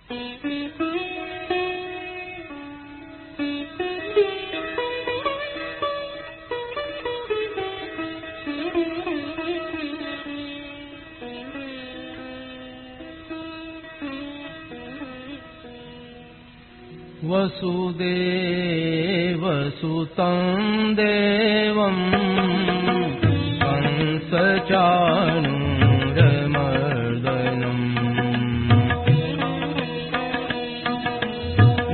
वसुदेवसुतं देवं कंसचाणूरमर्दनम्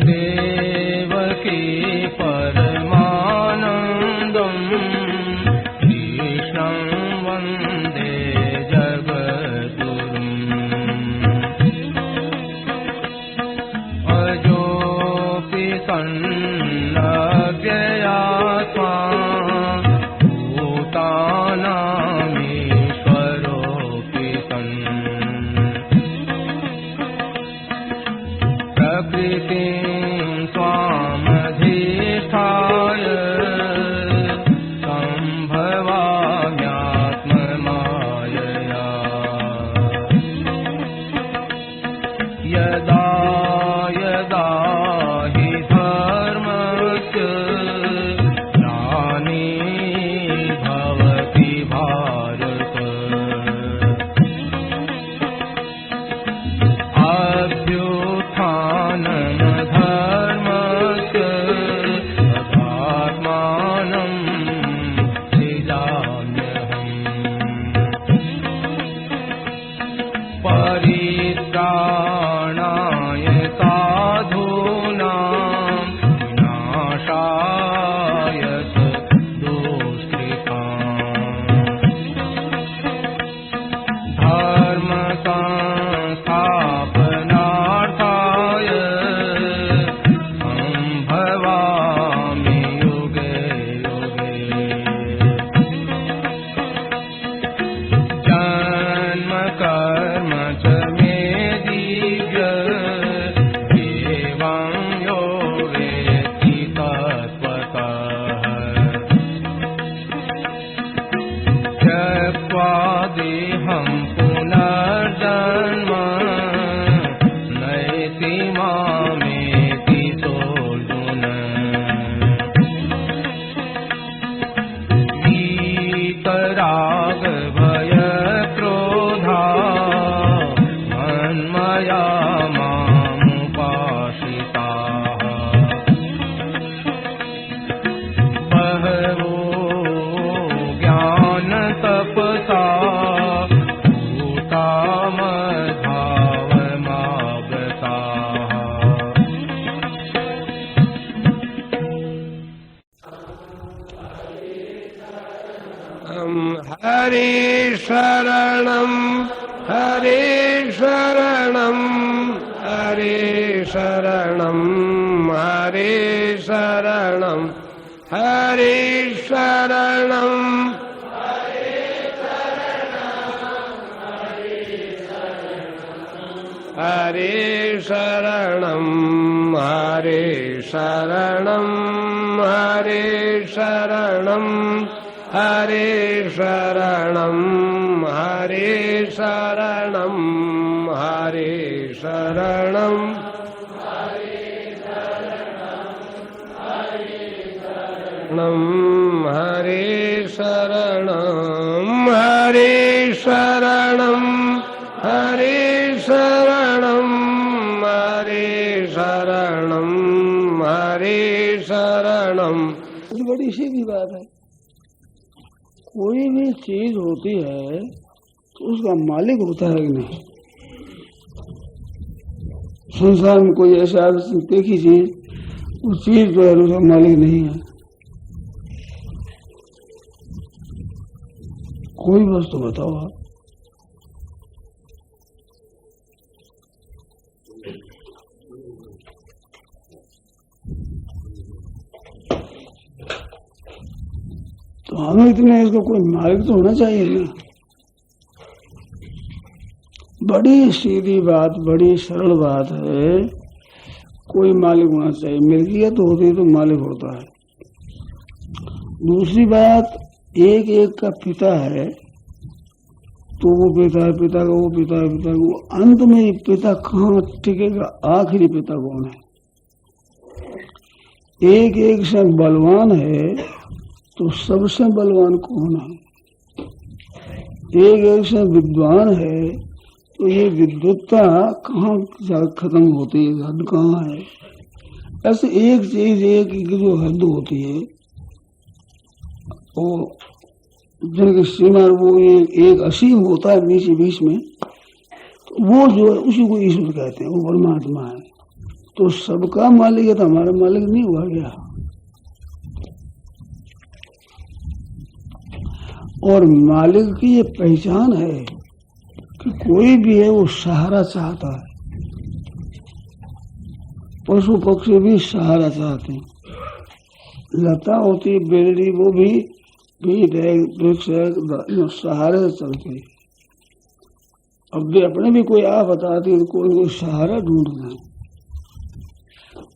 देवकी परमानन्दं कृष्णं वन्दे जगद्गुरुम् सन्नव्ययात्मा भूतानामीश्वरोऽपि सन् प्रकृतिं स्वामधिष्ठाय सम्भवाम्यात्ममायया यदा यदा परित्राणाय साधूनां विनाशाय दुष्कृताम् धर्म संस्थापनार्थाय सम्भवामि युगे युगे जन्म कर्म च मे दिव्य एवं यो वेत्ति तत्त्वतः त्यक्त्वा देहं पुनर्जन्म नैति मामेति सोऽर्जुन वीतराग भय क्रोधा मन्मया मामुपाश्रिताः बहवो ज्ञानतपसा भूता मद्भावमागताः हरे शरणं हरे शरणं हरे शरणं हरे शरणं हरे शरणं हरे शरणं हरे शरणं हरे शरणं हरे शरणं हरे शरणं हरे शरणं हरे शरणं हरे शरणं हरे शरणं हरे शरणं हरे शरणं। बड़ी सीधी बात है। कोई भी चीज होती है तो उसका मालिक होता है कि नहीं। संसार में कोई ऐसा देखी चीज उस चीज जो है उसका मालिक नहीं है। कोई वस्तु बताओ आप। तो हमें इतने इसका कोई मालिक तो होना चाहिए ना। बड़ी सीधी बात, बड़ी सरल बात है। कोई मालिक होना चाहिए। मिल्कियत होती है तो मालिक होता है। दूसरी बात, एक एक का पिता है तो वो पिता है, पिता का वो पिता है, पिता का वो, अंत में ये पिता कहाँ टिकेगा? आखिरी पिता कौन है? एक एक से बलवान है तो सबसे बलवान कौन है? एक एक से विद्वान है तो ये विद्वत्ता कहाँ खत्म होती है? हद कहाँ है? ऐसे एक चीज एक जो हद होती है वो जिनकी सीमा वो एक असीम होता है बीच बीच में, तो वो जो है उसी को ईश्वर कहते हैं, वो परमात्मा है। तो सबका मालिक है तो हमारा मालिक नहीं हुआ गया। और मालिक की ये पहचान है कि कोई भी है वो सहारा चाहता है। पशु पक्षी भी सहारा चाहते हैं। लता होती बेलड़ी वो भी वृक्ष सहारे से चलती है। अब भी अपने भी कोई आफत आती है तो कोई सहारा ढूंढते हैं।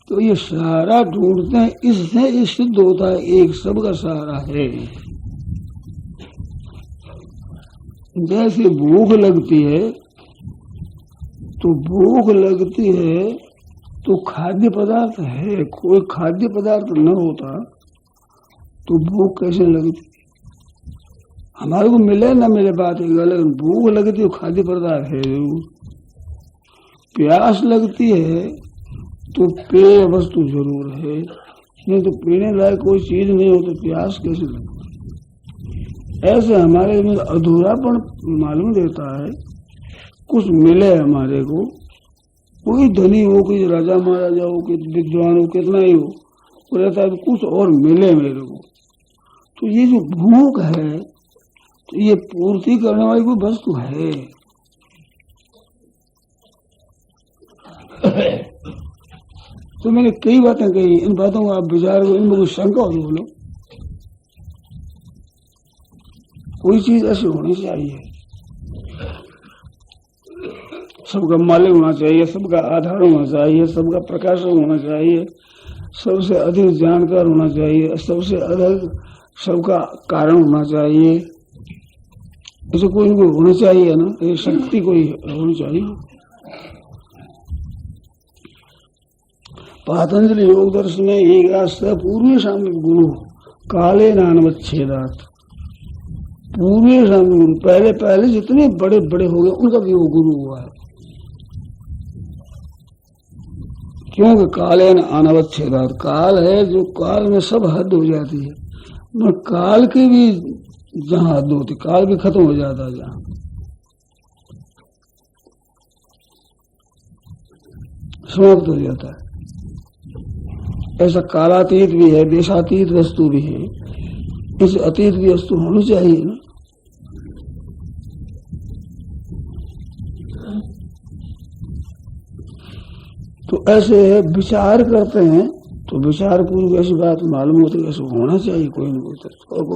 तो ये सहारा ढूंढते हैं, इससे ये सिद्ध होता है एक सबका सहारा है। जैसे भूख लगती है तो खाद्य पदार्थ है, कोई खाद्य पदार्थ न होता तो भूख कैसे लगती? हमारे को मिले ना मिले बात है, लेकिन भूख लगती है खाद्य पदार्थ है जरूर। प्यास लगती है तो पेय वस्तु जरूर है, नहीं तो पीने लायक कोई चीज नहीं हो तो प्यास कैसे लगती? ऐसे हमारे में अधूरापन मालूम देता है। कुछ मिले हमारे को, कोई धनी हो, कोई राजा महाराजा हो, कोई विद्वान हो, कितना ही हो, वो रहता है कुछ और मिले मेरे को। तो ये जो भूख है तो ये पूर्ति करने वाली कोई वस्तु है। तो मैंने कई बातें कही, इन बातों को आप विचार करो, इनमें कोई शंका हो तो बोलो। कोई चीज ऐसी होनी चाहिए, सबका मालिक होना चाहिए, सबका आधार होना चाहिए, सबका प्रकाशक होना चाहिए, सबसे अधिक जानकार होना चाहिए, सबसे अधिक सबका कारण होना चाहिए। ऐसे कोई इनको होना चाहिए ना, ये शक्ति कोई होनी चाहिए। पातंजलि योग दर्शन में एक रास्ता पूर्वी सामने गुरु काले नानवच्छेदात, पूर्वी सामने गुरु, पहले पहले जितने बड़े बड़े हो गए उनका भी वो गुरु हुआ है। क्योंकि काले न अनवच्छेदात, काल है जो काल में सब हद हो जाती है, न काल की भी जहां हद होती, काल भी खत्म हो जाता है जहां, समाप्त हो जाता है। ऐसा कालातीत भी है, देशातीत वस्तु भी है, इस अतीत की वस्तु होनी चाहिए ना। तो ऐसे विचार करते हैं तो विचार पूर्व ऐसी बात मालूम होती है, ऐसा होना चाहिए कोई न कोई। तो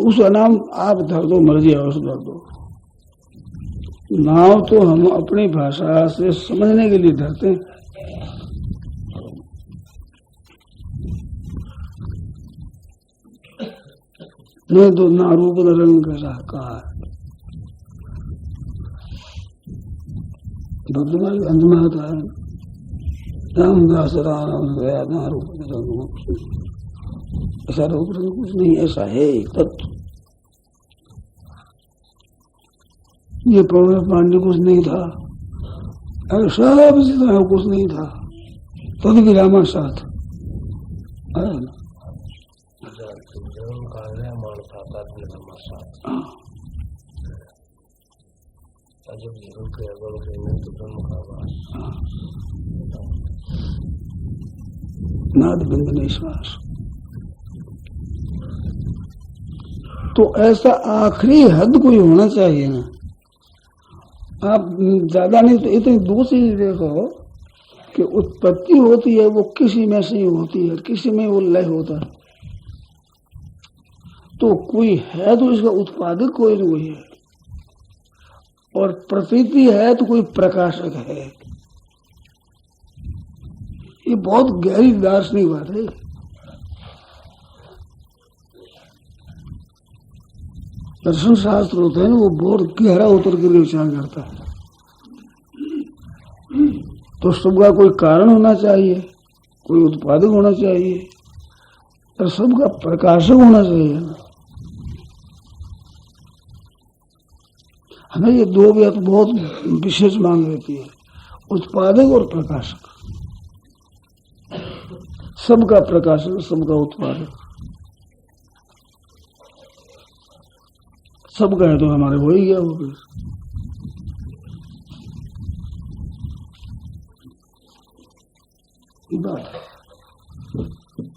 उसका नाम आप धर दो, मर्जी है उस धर दो। नाम तो हम अपनी भाषा से समझने के लिए धरते हैं। नहीं तो ना रूप न रंग कैसा कहा है। भक्तमाल अंत में आता है रामदास राम गया ना रूप न रंग, ऐसा रूप रंग कुछ नहीं, ऐसा है तत्व। ये पवन पांडे कुछ नहीं था, अरे सब जितना कुछ नहीं था, तद भी रामा साथ है ना। नाद बिंद निश्वास। तो ऐसा आखिरी हद कोई होना चाहिए ना। आप ज्यादा नहीं तो इतनी दूसरी देखो कि उत्पत्ति होती है वो किसी में से ही होती है, किसी में वो लय होता है। तो कोई है तो इसका उत्पादक कोई न कोई है, और प्रतीति है तो कोई प्रकाशक है। ये बहुत गहरी दार्शनिक बात है। दर्शन शास्त्र होते हैं ना, वो बहुत गहरा उतर कर विचार करता है। तो सबका कोई कारण होना चाहिए, कोई उत्पादक होना चाहिए और सबका प्रकाशक होना चाहिए। हमें ये दो बात बहुत विशेष मांग रहती है, उत्पादक और प्रकाशक। सबका प्रकाशक, सबका उत्पादक, सबका है तो हमारे हो ही गया वो फिर। बात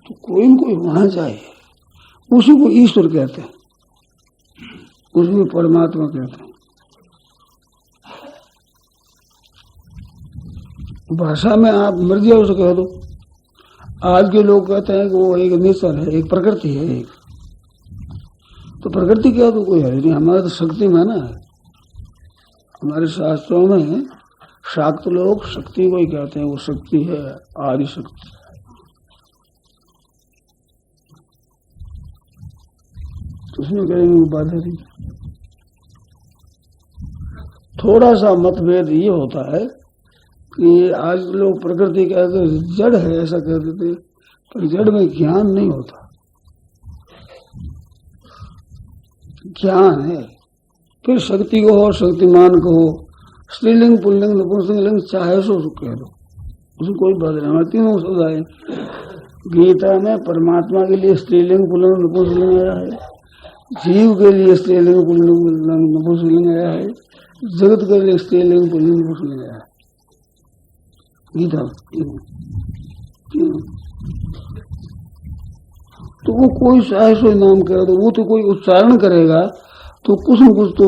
तो कोई न कोई होना चाहिए, उसी को ईश्वर कहते हैं, उसी को परमात्मा कहते हैं। भाषा में आप मर्जी उसे कह दो। आज के लोग कहते हैं कि वो एक नेचर है, एक प्रकृति है, एक तो प्रकृति क्या तो कोई है नहीं, हमारा तो शक्ति में ना है। हमारे शास्त्रों में शाक्त लोग शक्ति को ही कहते हैं, वो शक्ति है आदि शक्ति। तो उसमें कहेंगे वो बाधा नहीं। थोड़ा सा मतभेद ये होता है कि आज लोग प्रकृति कहते जड़ है ऐसा कहते थे, पर जड़ में ज्ञान नहीं होता। ज्ञान है, फिर शक्ति को हो, शक्तिमान को हो, स्त्रीलिंग पुल्लिंग नपुंसकलिंग चाहे सो कह दो, उसमें कोई बात नहीं। हमारे तीनों शब्द आए गीता में। परमात्मा के लिए स्त्रीलिंग पुल्लिंग नपुंसकलिंग आया है, जीव के लिए स्त्रीलिंग पुल्लिंग नपुंसकलिंग आया है, जगत के लिए स्त्रीलिंग पुल्लिंग नपुंसकलिंग आया है गीता। तो वो कोई चाहे सो नाम करे तो वो तो कोई उच्चारण करेगा तो कुछ न कुछ तो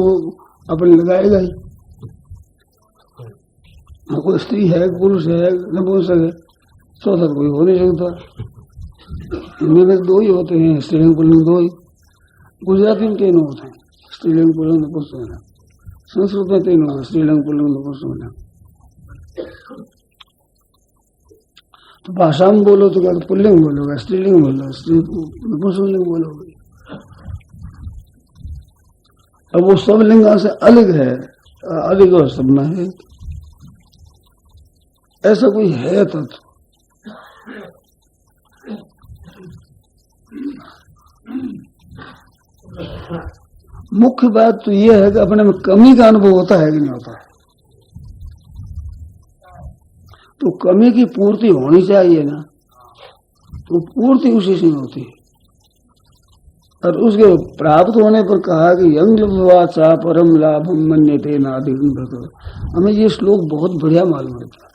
अपने लगाएगा ही। कोई स्त्री है, पुरुष है, नपुंसक है, चौथा कोई हो नहीं सकता। इनमें दो ही होते हैं, स्त्रीलिंग पुल्लिंग दो ही। गुजराती में तीनों होते हैं, स्त्रीलिंग पुल्लिंग नपुंसक। संस्कृत में तीनों होते हैं, स्त्रीलिंग पुल्लिंग नपुंसक। तो भाषा में बोलो तो क्या पुल्लिंग बोलोगे, स्त्रीलिंग बोलोगे, स्त्री नपुंसकलिंग बोलोगे। अब वो सब लिंग से अलग है, अलग और सब में है, ऐसा कोई है तत्व। मुख्य बात तो ये है कि अपने में कमी का अनुभव होता है कि नहीं होता है। तो कमी की पूर्ति होनी चाहिए ना, तो पूर्ति उसी से होती है। और उसके प्राप्त होने पर कहा कि यंग लब्ध्वा परम लाभम मन्यते नाधिगम्यते। हमें ये श्लोक बहुत बढ़िया मालूम होता है।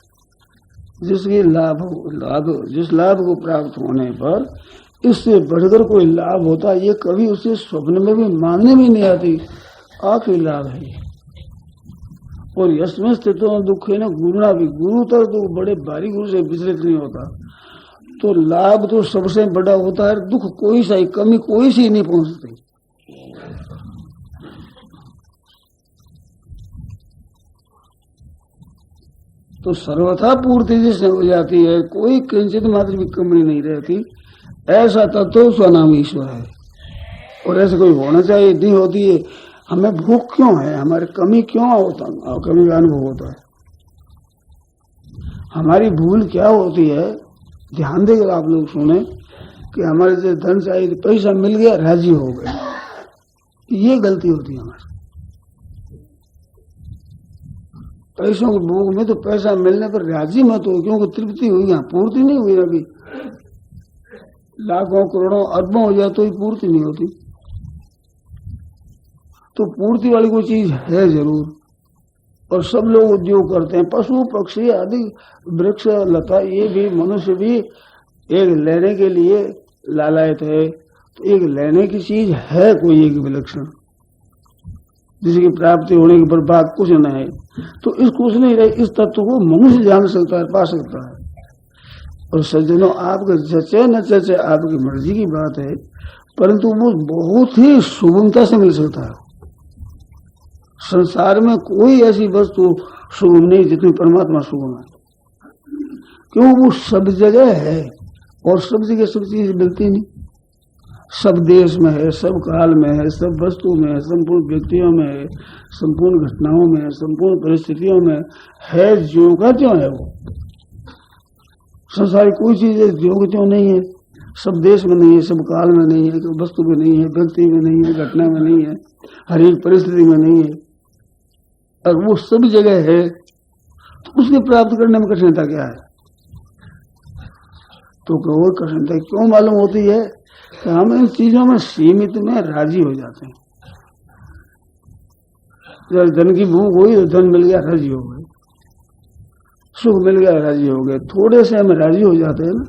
जिसके जिस लाभ को प्राप्त होने पर इससे बढ़कर कोई लाभ होता है, ये कभी उसे स्वप्न में भी मानने में नहीं आती। आखिरी लाभ है ये। और यस्मिन् स्थितो दुखेन गुरुणा भी, गुरु तक तो बड़े भारी गुरु से विचलित नहीं होता। तो लाभ तो सबसे बड़ा होता है, दुख कोई सा ही, कमी कोई सी नहीं पहुंचती। तो सर्वथा पूर्ति जिससे हो जाती है, कोई किंचित मात्र भी कमी नहीं रहती, ऐसा तत्व स्वनाम ईश्वर है। और ऐसे कोई होना चाहिए, नहीं होती है। हमें भूख क्यों है, हमारे कमी क्यों होता, कमी का अनुभव होता है। हमारी भूल क्या होती है, ध्यान देकर आप लोग सुने कि हमारे जो धन चाहिए, पैसा मिल गया राजी हो गए, ये गलती होती है हमारी। पैसों की भूख में तो पैसा मिलने पर राजी मत हो, क्योंकि तृप्ति हुई, यहाँ पूर्ति नहीं हुई। अभी लाखों करोड़ों अरबों हो जाए तो ही पूर्ति नहीं होती। तो पूर्ति वाली कोई चीज है जरूर। और सब लोग उद्योग करते हैं, पशु पक्षी आदि वृक्ष लता, ये भी मनुष्य भी एक लेने के लिए लालायत है। तो एक लेने की चीज है कोई एक विलक्षण, जिसकी प्राप्ति होने के बाद बात कुछ न है। तो इस कुछ नहीं रहे, इस तत्व को मनुष्य जान सकता है, पा सकता है। और सज्जनों, आपके जचे न जचे आपकी मर्जी की बात है, परंतु वो बहुत ही सुगमता से मिल सकता है। संसार में कोई ऐसी वस्तु सुगम नहीं जितनी परमात्मा सुगम है, क्यों वो सब जगह है और सब जगह सब चीज मिलती नहीं। सब देश में है, सब काल में है, सब वस्तु में है, संपूर्ण व्यक्तियों में है, संपूर्ण घटनाओं में है, संपूर्ण परिस्थितियों में है। ज्यों का त्यों है वो। संसार कोई चीज ज्यों का त्यों नहीं है। सब देश में नहीं है, सब काल में नहीं है, वस्तु में नहीं है, व्यक्ति में नहीं है, घटना में नहीं है, हर एक परिस्थिति में नहीं है। और वो सब जगह है तो उसके प्राप्त करने में कठिनता क्या है? तो और कठिनता क्यों मालूम होती है कि हम इन चीजों में सीमित में राजी हो जाते हैं। जब धन की भूख हुई तो धन मिल गया, राजी हो गए, सुख मिल गया, राजी हो गए। थोड़े से हम राजी हो जाते हैं ना,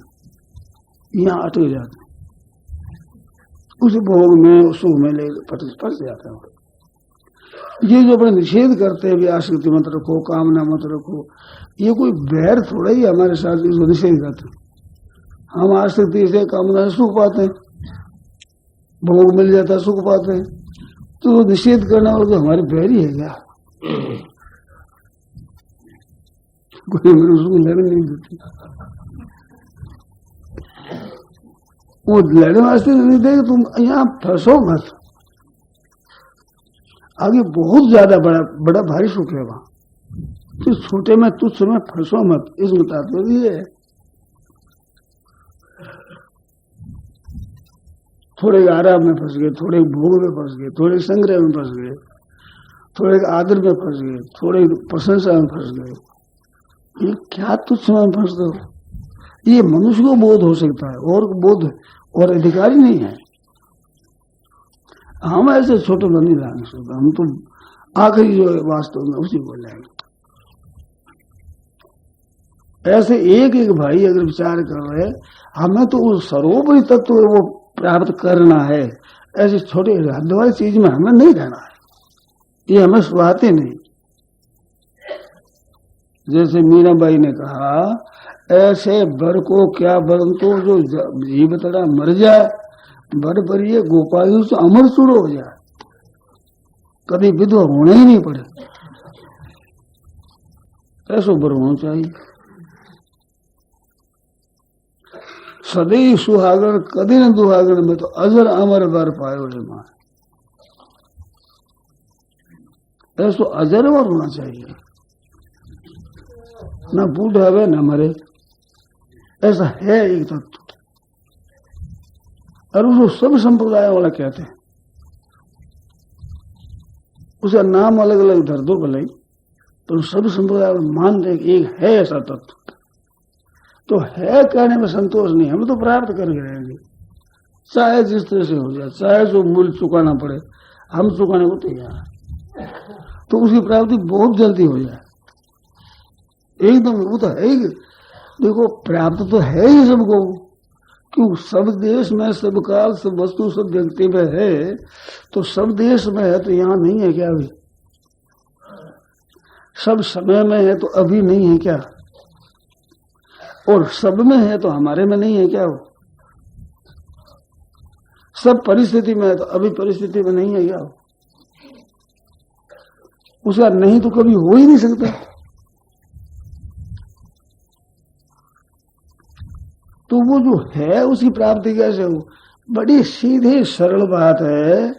यहाँ अटक जाते हैं, उस भोग में उस सुख में ले फंस जाते हैं। ये जो अपने निषेध करते हैं भी आसक्ति मत रखो, कामना मत रखो, ये कोई बैर थोड़ा ही हमारे साथ इसको निषेध करते हैं। हम आसक्ति से कामना से सुख पाते हैं, भोग मिल जाता है, सुख पाते हैं। तो निषेध करना वाला तो हमारे बैरी है क्या? कोई मेरे उसको लड़ने नहीं देती, वो लड़ने वास्ते नहीं देगा। तुम यहाँ फंसो मत, आगे बहुत ज्यादा बड़ा भारी सुख है वहां। तो छोटे में तुच्छ में फंसो मत, इसमें तात्पर्य है। थोड़े आराम में फंस गए, थोड़े भोग में फंस गए, थोड़े संग्रह में फंस गए, थोड़े आदर में फंस गए, थोड़े प्रशंसा में फंस गए। ये क्या तुच्छ में फंस दो? ये मनुष्य को बोध हो सकता है, और बोध और अधिकारी नहीं है। हम ऐसे छोटे में नहीं लाने सकते, हम तो आखिरी जो है वास्तव में उसी को लाएंगे। ऐसे एक एक भाई अगर विचार कर रहे हमें तो उस सर्वोपरि तत्व वो प्राप्त करना है, ऐसे छोटे हद वाली चीज में हमें नहीं रहना है, ये हमें सुहाते नहीं। जैसे मीराबाई ने कहा, ऐसे बर को क्या बरन तो जो जीव तड़ा मर जाए, बर परिए गोपाल से अमर चूड़ो हो जाए, कभी विधवा होने ही नहीं पड़े। ऐसो बर होना चाहिए। सदैव सुहागर कदी न दुहागर में तो अजर अमर बर पायो रे मां। ऐसो अजर वर होना चाहिए, न बूढ़ा है न मरे, ऐसा है एक तत्व। और उसको सब संप्रदाय वाला कहते हैं, उसका नाम अलग अलग धर दो भले, तो सब संप्रदाय मानते एक है ऐसा तत्व। तो है कहने में संतोष नहीं, हम तो प्राप्त करके रहेंगे, चाहे जिस तरह से हो जाए, चाहे जो मूल्य चुकाना पड़े, हम चुकाने को तैयार है। तो उसकी प्राप्ति बहुत जल्दी हो जाए, एकदम। वो तो है ही, देखो प्राप्त तो है ही सबको, क्यों? सब देश में, सब काल, सब वस्तु, सब व्यक्ति में है। तो सब देश में है तो यहाँ नहीं है क्या अभी? सब समय में है तो अभी नहीं है क्या? और सब में है तो हमारे में नहीं है क्या? वो सब परिस्थिति में है तो अभी परिस्थिति में नहीं है क्या? उसका नहीं तो कभी हो ही नहीं सकता। तो वो जो है उसकी प्राप्ति कैसे हो? बड़ी सीधी सरल बात है।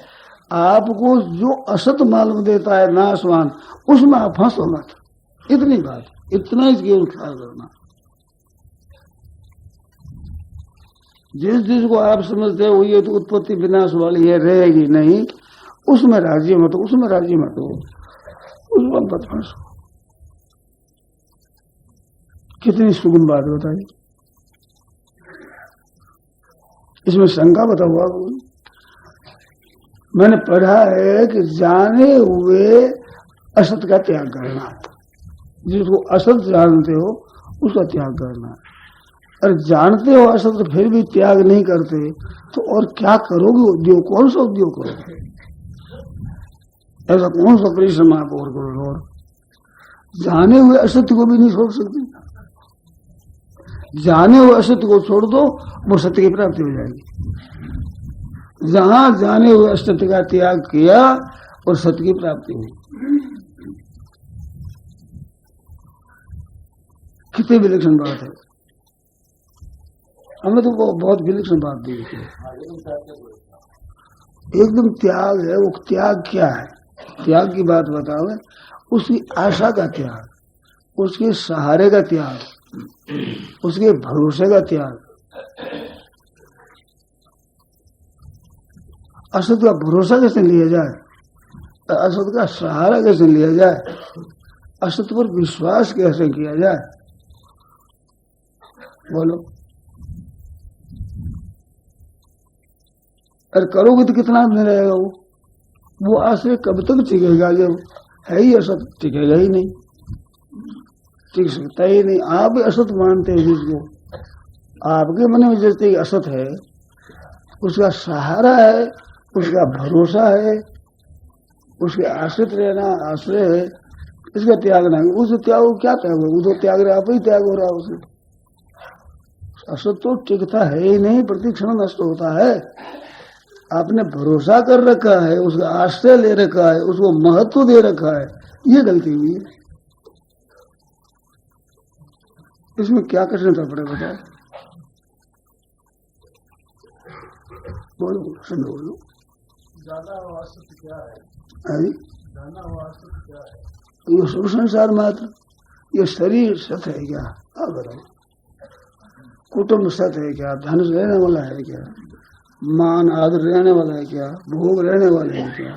आपको जो असत मालूम देता है नाशवान, उसमें आप फंसो मत, इतनी बात, इतना ही केवल ख्याल करना। जिस को आप समझते हो ये तो उत्पत्ति विनाश वाली है, रहेगी नहीं, उसमें राजी मत हो, उसमें राजी मत हो, उसमें मत फंसो। कितनी सुगम बात बताई, इसमें शंका बताओ आपको। मैंने पढ़ा है कि जाने हुए असत का त्याग करना, जिसको असत जानते हो उसका त्याग करना। और जानते हो असत फिर भी त्याग नहीं करते तो और क्या करोगे? उद्योग, कौन सा उद्योग करोगे? ऐसा कौन सा परिश्रम आप और करोगे? और जाने हुए असत्य को भी नहीं छोड़ सकते। जाने हुए असत्य को छोड़ दो, वो सत्य की प्राप्ति हो जाएगी। जहां जाने हुए असत्य का त्याग किया और सत्य की प्राप्ति हुई। कितनी विलक्षण बात है, हमें तो बहुत विलक्षण बात दी है। एकदम त्याग है। वो त्याग क्या है? त्याग की बात बताओ। उसकी आशा का त्याग, उसके सहारे का त्याग, उसके भरोसे का त्याग। असत का भरोसा कैसे लिया जाए, असत का सहारा कैसे लिया जाए, असत पर विश्वास कैसे किया जाए? बोलो। अरे करोगे तो कितना दिन रहेगा वो आश्रय कब तक टिकेगा? जब है ही असत, टिकेगा ही नहीं, टिक सकता ही नहीं। आप असत मानते हैं जिसको, आपके मन में जैसे असत है, उसका सहारा है, उसका भरोसा है, उसके आश्रित रहना आश्रय है, इसका त्याग नहीं। उस त्याग को क्या त्याग है? वो तो त्याग रहा, आप ही त्याग हो रहा है उसे। असत तो टिकता है ही नहीं, प्रतिक्षण नष्ट होता है। आपने भरोसा कर रखा है, उसका आश्रय ले रखा है, उसको महत्व दे रखा है, ये गलती हुई है। इसमें क्या कठिनता पड़े बताओ? बोलो, सुनो बोलो। ज्यादा वास्तव क्या है? ज्यादा वास्तव क्या है? ये सब संसार मात्र, ये शरीर सत है क्या? आप बताओ। कुटुंब सत है क्या? धन रहने वाला है क्या? मान आदर रहने वाला है क्या? भोग रहने वाले हैं क्या?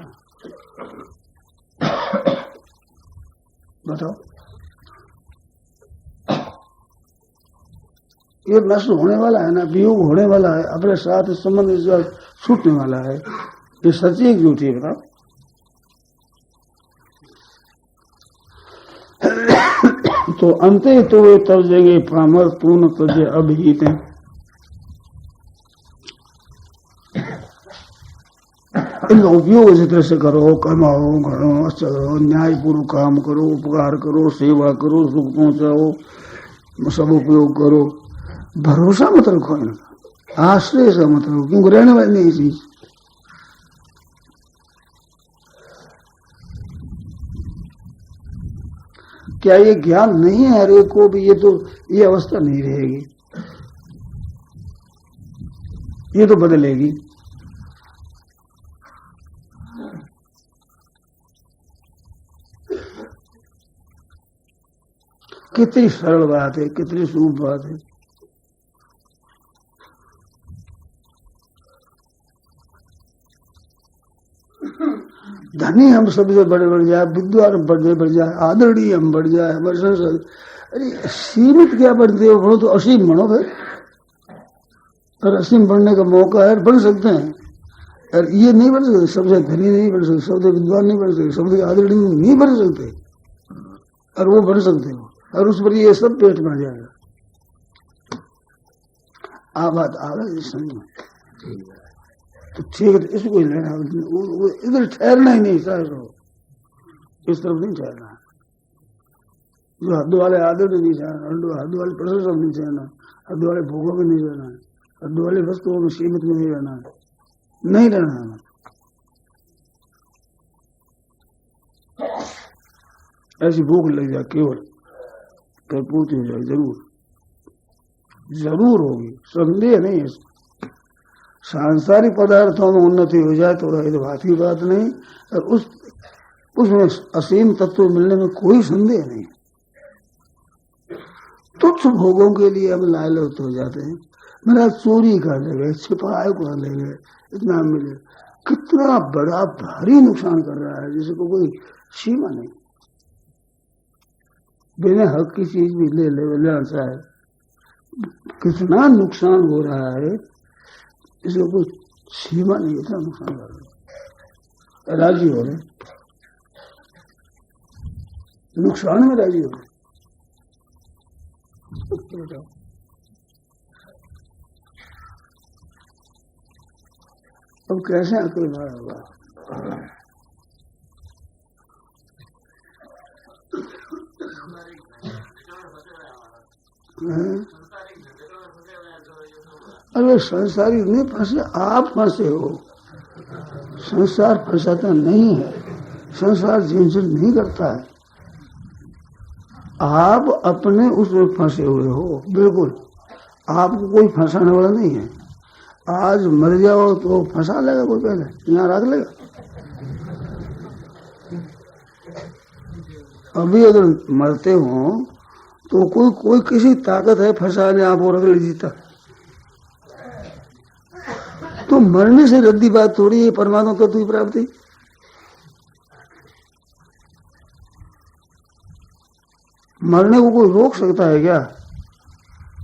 बताओ। ये नष्ट होने वाला है ना, वियोग होने वाला है, अपने साथ संबंध इस छूटने वाला है। ये सच्ची है झूठी है बताओ? तो अंते तो वे तर्जेंगे पामर पूर्ण तजे अभिहित हैं। इनका उपयोग इसी तरह से करो, कमाओ, घरो, अच्छा करो, न्यायपूर्वक काम करो, उपकार करो, सेवा करो, सुख पहुंचाओ, सब उपयोग करो। भरोसा मत रखो इनका, आश्रय से मत रखो, क्योंकि रहने वाली नहीं चीज। क्या ये ज्ञान नहीं है हर एक को भी? ये अवस्था नहीं रहेगी, ये तो बदलेगी। कितनी सरल बात है, कितनी सूफ बात है। धनी हम सबसे बड़े बढ़ जाए, विद्वान बढ़ जाए, आदरणीय हम बढ़ जाए, हमारे संसार। अरे सीमित क्या बढ़ते हो? बढ़ो तो असीम बनो फिर। और असीम बढ़ने का मौका है, बढ़ सकते हैं। और ये नहीं बढ़ सकते, सबसे धनी नहीं बढ़ सकते, सबसे विद्वान नहीं बढ़ सकते, सबसे आदरणीय नहीं बढ़ सकते, और वो बढ़ सकते हो। और उस पर ये सब पेट में जाएगा। बात आ रहा है समझ में? तो ठीक है, इसको ही लेना, इधर ठहरना ही नहीं चाहिए, इस तरफ नहीं ठहरना। जो हद वाले आदर में नहीं जाना, हद वाले प्रशंसा में नहीं जाना, हद वाले भोगों में नहीं जाना, हद वाले वस्तुओं में सीमित में नहीं रहना, नहीं रहना है। ऐसी भूख लग जाए केवल, फिर पूर्ति हो जाए, जरूर होगी, संदेह नहीं है। सांसारिक पदार्थों में उन्नति हो जाए तो रही बात की बात नहीं, और उसमें असीम तत्व मिलने में कोई संदेह नहीं। तुच्छ भोगों के लिए हम लालच हो जाते हैं, मेरा चोरी कर लेंगे, छिपाए कर लेंगे, इतना मिले, कितना बड़ा भारी नुकसान कर रहा है जिसको कोई सीमा नहीं। बिना हक की चीज भी ले लेना चाहे, कितना नुकसान हो रहा है, इसको कोई सीमा नहीं, इतना नुकसान कर रहे, राजी हो रहे, नुकसान में राजी हो रहे। अब कैसे अकल में होगा? अरे संसारी नहीं फंसे, आप फंसे हो। संसार फंसाता नहीं है, संसार झंझट नहीं करता है, आप अपने उसमें फंसे हुए हो। बिल्कुल आपको कोई फंसाने वाला नहीं है। आज मर जाओ तो फंसा लेगा कोई, पहले यहाँ रख लेगा। अभी अगर मरते हो तो कोई किसी ताकत है फंसाने, आप और अगले जीता। तो मरने से रद्दी बात थोड़ी है परमात्मा तत्व की प्राप्ति। मरने को कोई रोक सकता है क्या?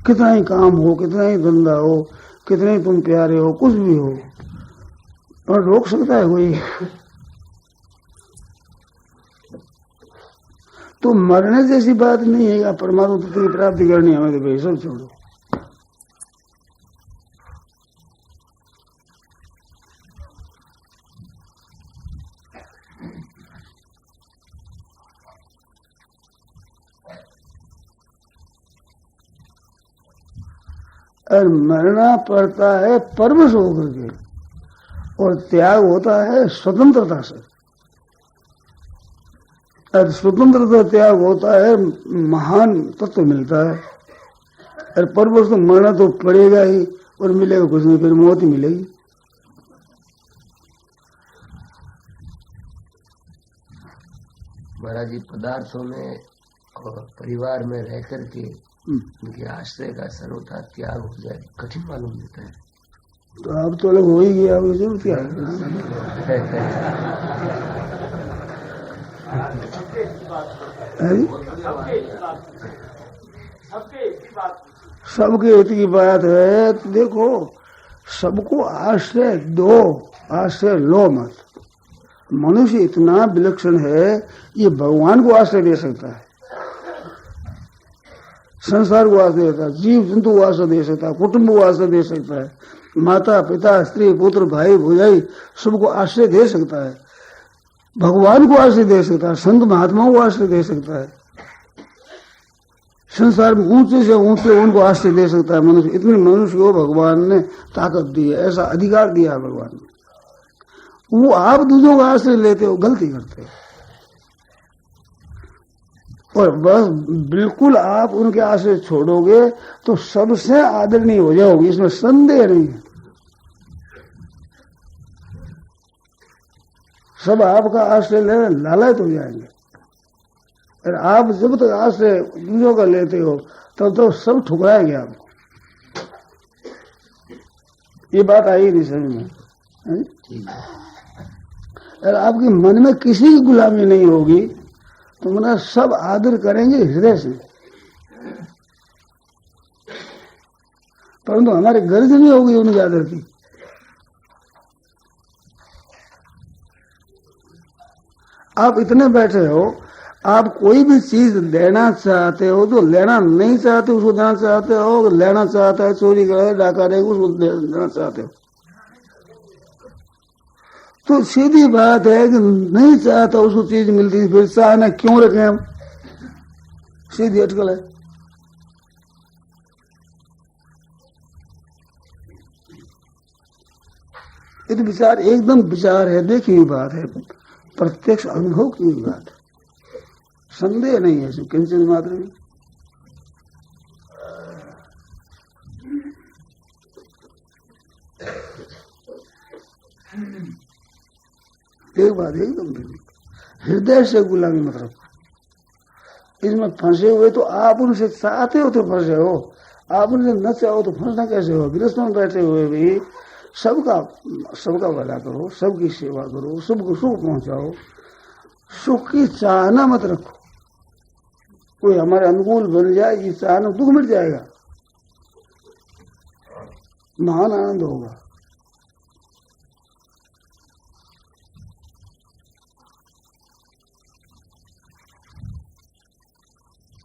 कितना ही काम हो, कितना ही धंधा हो, कितने ही तुम प्यारे हो, कुछ भी हो, और रोक सकता है कोई? तो मरने जैसी बात नहीं है। परमात्मा तत्व की प्राप्ति करनी हमें तो भाई सब छोड़ो। और मरना पड़ता है परवश होकर के, और त्याग होता है स्वतंत्रता से। और स्वतंत्रता त्याग होता है, महान तत्व मिलता है। और परवश तो मरना तो पड़ेगा ही, और मिलेगा कुछ नहीं, फिर मौत ही मिलेगी। महाराज जी, पदार्थों में और परिवार में रह करके उनके आश्रय का सर्वथा त्याग हो जाए, कठिन मालूम देता है। तो अब तो अलग हो ही गया, अब जरूर क्या सबके हित की बात है। तो देखो, सबको आश्रय दो, आश्रय लो मत। मनुष्य इतना विलक्षण है, ये भगवान को आश्रय दे सकता है, संसार को आश्रय देता है, जीव जंतु को आश्रय दे सकता है, कुटुंब को आश्रय दे सकता है, माता पिता स्त्री पुत्र भाई भौजाई सबको आश्रय दे सकता है, भगवान को आश्रय दे सकता है, संत महात्माओं को आश्रय दे सकता है, संसार में ऊंचे से ऊंचे उनको आश्रय दे सकता है मनुष्य। इतने मनुष्य को भगवान ने ताकत दी है, ऐसा अधिकार दिया है भगवान ने। वो आप दूसरों का आश्रय लेते हो, गलती करते हो। और बस बिल्कुल आप उनके आश्रय छोड़ोगे तो सबसे आदरणीय हो जाओगे, इसमें संदेह नहीं है। सब आपका आश्रय लेने लालच हो जाएंगे। और आप जब तक आश्रय दूसरों का लेते हो तब तो सब ठुकराएंगे आपको। ये बात आई नहीं समझ में? और आपके मन में किसी की गुलामी नहीं होगी तो मेरा सब आदर करेंगे हृदय से। परंतु हमारे गर्ज नहीं होगी उनके आदर की। आप इतने बैठे हो, आप कोई भी चीज लेना चाहते हो तो लेना नहीं चाहते उसको देना चाहते हो, लेना चाहता है चोरी करे डाका देगा उसको देना चाहते हो। तो सीधी बात है कि नहीं चाहता उसको चीज मिलती, फिर चाहना क्यों रखें हम? सीधी अटकल है। ये तो विचार एकदम विचार है, देखी हुई बात है, प्रत्यक्ष अनुभव की हुई बात है, संदेह नहीं है इसमें किंचित मात्र में। एक बात एकदम हृदय से गुलामी मत रखो। इसमें फंसे हुए तो आप उनसे चाहते हो तो फंसे हो, आप उनसे न चाहो तो फंसना कैसे हो? गृहस्थ में बैठे हुए भी सबका भला करो, सबकी सेवा करो, सबको सुख पहुंचाओ। सुख की चाहना मत रखो। कोई हमारे अनुकूल बन जाए, ये चाहना दुख मिट जाएगा, महान आनंद होगा।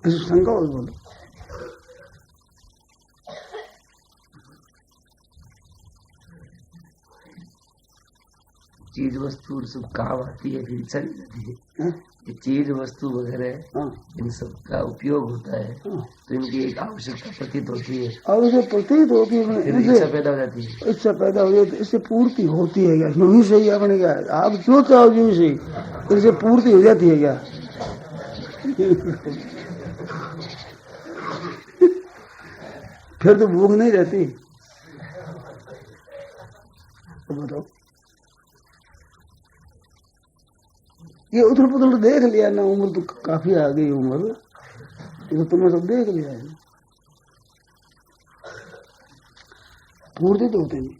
ऐसी शंका हो बोलो। चीज वस्तु सब काम आती है फिर चली जाती है। ये चीज वस्तु वगैरह इन सब का उपयोग होता है तो इनकी एक आवश्यकता प्रतीत होती है, और उसे प्रतीत होती है, इच्छा पैदा हो जाती है। इच्छा पैदा हो जाती है, इससे पूर्ति होती है क्या? यूं ही सही अपने क्या आप जो चाहो यूं ही सही, इससे पूर्ति हो जाती है क्या? फिर तो भूख नहीं रहती। बताओ, ये उथल पुथल तो देख लिया ना, उम्र तो काफी आ गई उम्र, ये तो तुमने सब देख लिया है, पूर्ति तो होते नहीं।